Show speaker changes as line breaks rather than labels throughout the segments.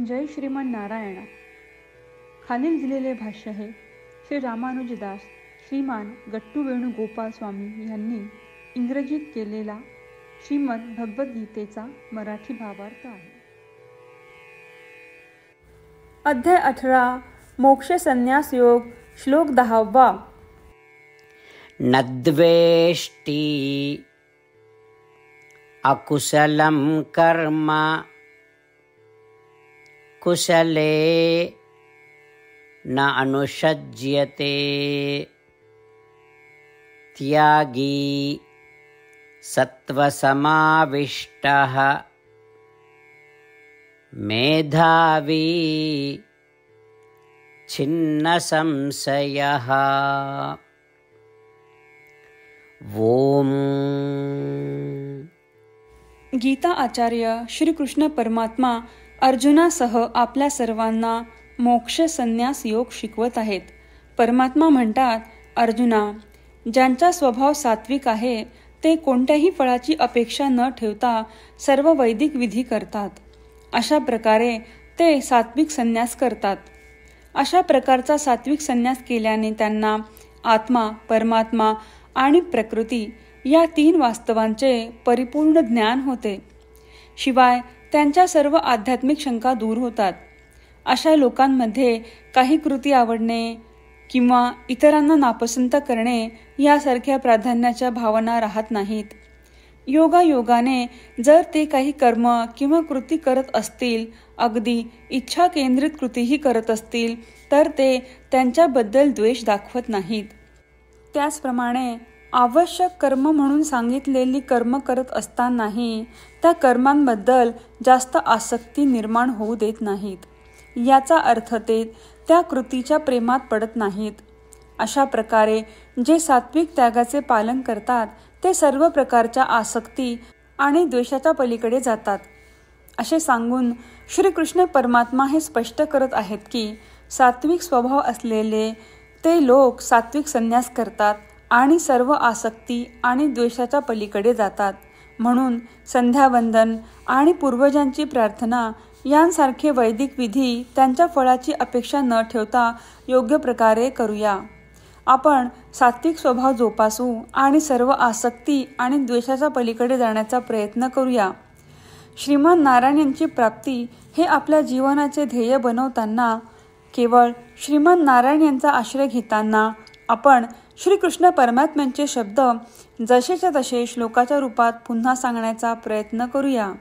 जय श्रीमन नारायण. खालील दिलेले भाष्य हे श्री रामानुजदास श्रीमान गट्टू वेणुगोपाल स्वामी यांनी इंग्रजीत केलेला श्रीमद भगवद्गीतेचा मराठी भावार्थ आहे. अध्याय 18 मोक्ष संन्यास योग. श्लोक 10.
न द्वेष्टि अकुशलं कर्म कुशले न अनुषज्यते त्यागी सत्वसमाविष्टः मेधावी छिन्न संशयः. ओम.
गीता आचार्य श्रीकृष्ण परमात्मा अर्जुनासह आपल्या सर्वांना मोक्ष संन्यास योग शिकवत आहेत. परमात्मा म्हणतात, अर्जुना, ज्यांचा स्वभाव सात्विक आहे ते कोणत्याही फळाची अपेक्षा न ठेवता सर्व वैदिक विधी करतात. अशा प्रकारे ते सात्विक संन्यास करतात. अशा प्रकारचा सात्विक संन्यास केल्याने त्यांना आत्मा, परमात्मा आणि प्रकृती या 3 वास्तवांचे परिपूर्ण ज्ञान होते. शिवाय त्यांच्या सर्व आध्यात्मिक शंका दूर होतात. अशा लोकांमध्ये काही कृती आवडणे किंवा इतरांना नापसंत करणे यासारख्या प्राधान्याच्या भावना राहत नाहीत. योगायोगाने जर ते काही कर्म किंवा कृती करत असतील, अगदी इच्छा केंद्रित कृतीही करत असतील, तर ते त्यांच्याबद्दल द्वेष दाखवत नाहीत. त्याचप्रमाणे आवश्यक कर्म म्हणून सांगितलेली कर्म करत असतानाही त्या कर्मांबद्दल जास्त आसक्ती निर्माण होऊ देत नाहीत. याचा अर्थ ते त्या कृतीच्या प्रेमात पडत नाहीत. अशा प्रकारे जे सात्विक त्यागाचे पालन करतात ते सर्व प्रकारच्या आसक्ती आणि द्वेषाच्या पलीकडे जातात. असे सांगून श्रीकृष्ण परमात्मा हे स्पष्ट करत आहेत की सात्विक स्वभाव असलेले ते लोक सात्विक संन्यास करतात आणि सर्व आसक्ती आणि द्वेषाच्या पलीकडे जातात. म्हणून संध्यावंदन आणि पूर्वजांची प्रार्थना यांसारखे वैदिक विधी त्यांच्या फळाची अपेक्षा न ठेवता योग्य प्रकारे करूया. आपण सात्विक स्वभाव जोपासू आणि सर्व आसक्ती आणि द्वेषाच्या पलीकडे जाण्याचा प्रयत्न करूया. श्रीमान नारायण यांची प्राप्ती हे आपल्या जीवनाचे ध्येय बनवताना केवळ श्रीमान नारायण यांचा आश्रय घेताना आपण श्रीकृष्ण परमात्म्यांचे शब्द जसेच्या तसे श्लोकाच्या रूपात पुन्हा सांगण्याचा प्रयत्न करूया.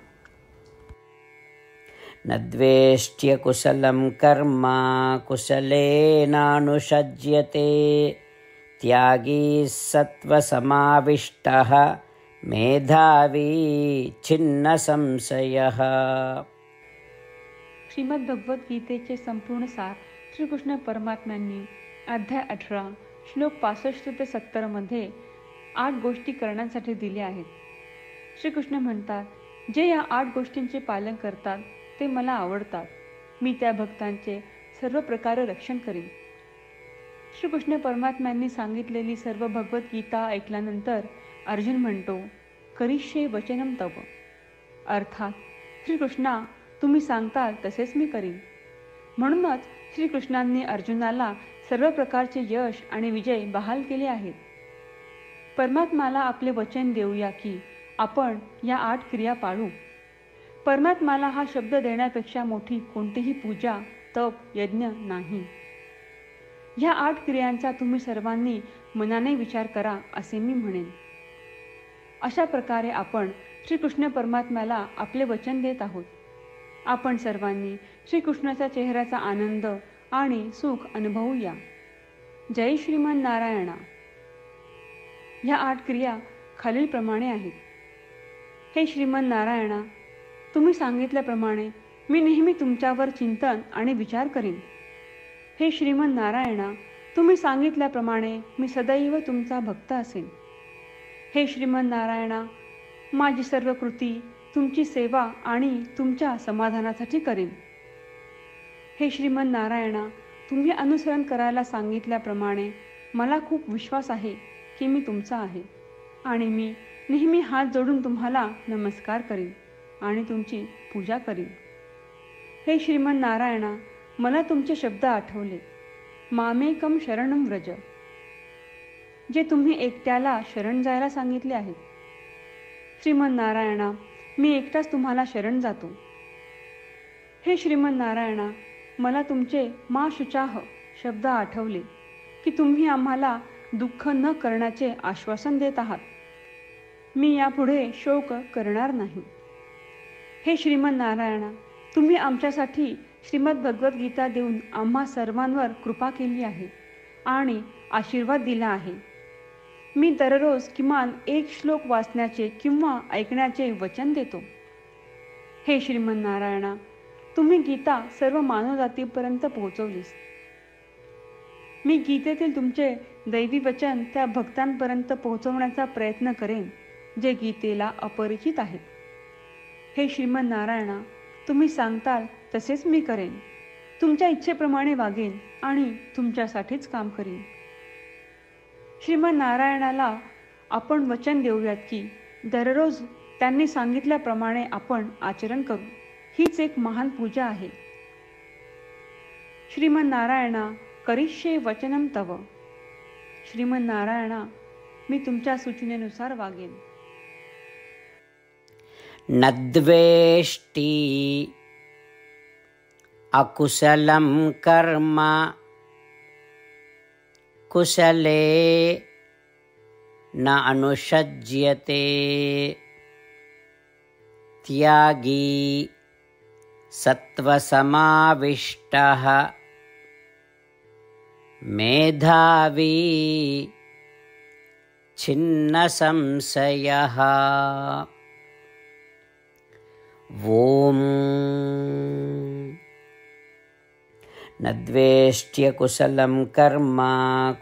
न द्वेष्ट्य कुशलं कर्म कुशलेनानुषज्यते त्यागी सत्वसमाविष्टः मेधावी छिन्न संशयः.
श्रीमद भगवद्गीतेचे संपूर्ण सार श्रीकृष्ण परमात्म्यांनी अध्याय 18 श्लोक 65 ते 70 मध्ये 8 गोष्टी करण्यासाठी दिल्या आहेत. श्रीकृष्ण म्हणतात, जे या 8 गोष्टींचे पालन करतात ते मला आवडतात. मी त्या भक्तांचे सर्व प्रकारे रक्षण करीन. श्रीकृष्ण परमात्म्यांनी सांगितलेली सर्व भगवद्गीता ऐकल्यानंतर अर्जुन म्हणतो, करिष्ये वचनम तव. अर्थात श्रीकृष्णा, तुम्ही सांगताल तसेच मी करीन. म्हणूनच श्रीकृष्णांनी अर्जुनाला सर्व प्रकारचे यश आणि विजय बहाल केले आहेत. परमात्माला आपले वचन देऊया की आपण या 8 क्रिया पाळू. परमात्माला हा शब्द देण्यापेक्षा मोठी कोणतीही पूजा, तप, यज्ञ नाही. ह्या 8 क्रियांचा तुम्ही सर्वांनी मनाने विचार करा असे मी म्हणेन. अशा प्रकारे आपण श्रीकृष्ण परमात्म्याला आपले वचन देत आहोत. आपण सर्वांनी श्रीकृष्णाच्या चेहऱ्याचा आनंद आणि सुख अनुभवूया. जय श्रीमन नारायणा. ह्या 8 क्रिया खालीलप्रमाणे आहेत. हे श्रीमन नारायणा, तुम्ही सांगितल्याप्रमाणे मी नेहमी तुमच्यावर चिंतन आणि विचार करीन. हे श्रीमन नारायणा, तुम्ही सांगितल्याप्रमाणे मी सदैव तुमचा भक्त असेन. हे श्रीमन नारायणा, माझी सर्व कृती तुमची सेवा आणि तुमच्या समाधानासाठी करीन. हे श्रीमन नारायणा, तुम्ही अनुसरण करायला सांगितल्याप्रमाणे मला खूप विश्वास आहे की मी तुमचा आहे आणि मी नेहमी हात जोडून तुम्हाला नमस्कार करीन आणि तुमची पूजा करीन. हे श्रीमन नारायणा, मला तुमचे शब्द आठवले. मामेकम शरणम व्रज, जे तुम्ही एकट्याला शरण जायला सांगितले आहेत. श्रीमन नारायणा, मी एकटाच तुम्हाला शरण जातो. हे श्रीमन नारायणा, मला तुमचे मा शुचाह शब्द आठवले की तुम्ही आम्हाला दुःख न करण्याचे आश्वासन देत आहात. मी यापुढे शोक करणार नाही. हे श्रीमन नारायणा, तुम्ही आमच्यासाठी श्रीमद भगवद्गीता देऊन आम्हा सर्वांवर कृपा केली आहे आणि आशीर्वाद दिला आहे. मी दररोज किमान 1 श्लोक वाचण्याचे किंवा ऐकण्याचे वचन देतो. हे श्रीमन नारायणा, तुम्ही गीता सर्व मानवजातीपर्यंत पोहोचवलीस. मी गीतेतील तुमचे दैवी वचन त्या भक्तांपर्यंत पोहोचवण्याचा प्रयत्न करेन जे गीतेला अपरिचित आहेत. हे श्रीमन नारायणा, तुम्ही सांगताल तसेच मी करेन. तुमच्या इच्छेप्रमाणे वागेन आणि तुमच्यासाठीच काम करीन. श्रीमन नारायणाला आपण वचन देऊयात की दररोज त्यांनी सांगितल्याप्रमाणे आपण आचरण करू. हीच एक महान पूजा आहे. श्रीमन नारायणा, करिष्ये वचनम तव. श्रीमन नारायणा, मी तुमच्या सूचनेनुसार वागेन.
न द्वेष्टि अकुशलं कर्म कुशले न अनुषज्यते त्यागी सत्वसमाविष्टः मेधावी छिन्न संशयः. ओम न द्वेष्ट्य कुशलं कर्म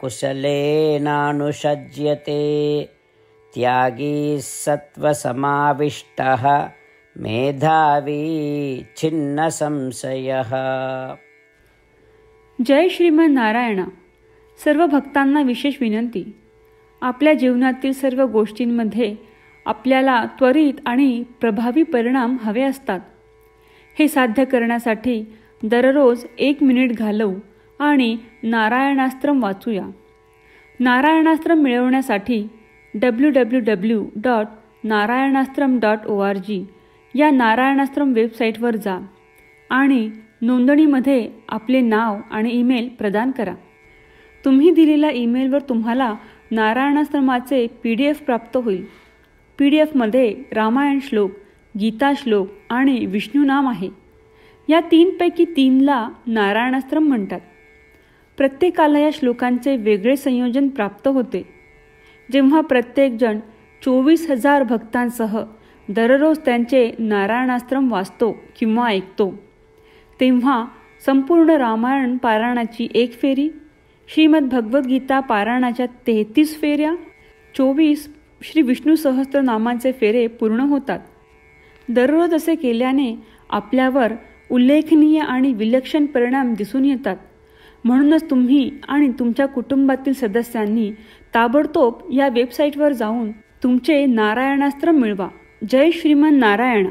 कुशलेनानुषज्यते त्यागी सत्वसमाविष्टः मेधावी छिन्न संशयः.
जय श्रीमन नारायणा. सर्व भक्तांना विशेष विनंती. आपल्या जीवनातील सर्व गोष्टींमध्ये आपल्याला त्वरित आणि प्रभावी परिणाम हवे असतात. हे साध्य करण्यासाठी दररोज 1 मिनिट घालवू आणि नारायणास्त्रम वाचूया. नारायणास्त्रम मिळवण्यासाठी www.narayanaastram.org या नारायणास्त्रम वेबसाईटवर जा आणि नोंदणीमध्ये आपले नाव आणि ईमेल प्रदान करा. तुम्ही दिलेल्या ईमेलवर तुम्हाला नारायणास्त्रमाचे PDF प्राप्त होईल. PDFमध्ये रामायण श्लोक, गीता श्लोक आणि विष्णू नाम आहे. या 3 पैकी 3ला नारायणास्त्रम म्हणतात. प्रत्येकाला या श्लोकांचे वेगळे संयोजन प्राप्त होते. जेव्हा प्रत्येकजण 24,000 भक्तांसह दररोज त्यांचे नारायणास्त्रम वाचतो किंवा ऐकतो, तेव्हा संपूर्ण रामायण पारायणाची 1 फेरी, श्रीमद भगवद्गीता पारायणाच्या 33 फेऱ्या, 24 श्री विष्णू सहस्त्रनामांचे फेरे पूर्ण होतात. दररोज असे केल्याने आपल्यावर उल्लेखनीय आणि विलक्षण परिणाम दिसून येतात. म्हणूनच तुम्ही आणि तुमच्या कुटुंबातील सदस्यांनी ताबडतोब या वेबसाईटवर जाऊन तुमचे नारायणास्त्र मिळवा. जय श्रीमन नारायणा.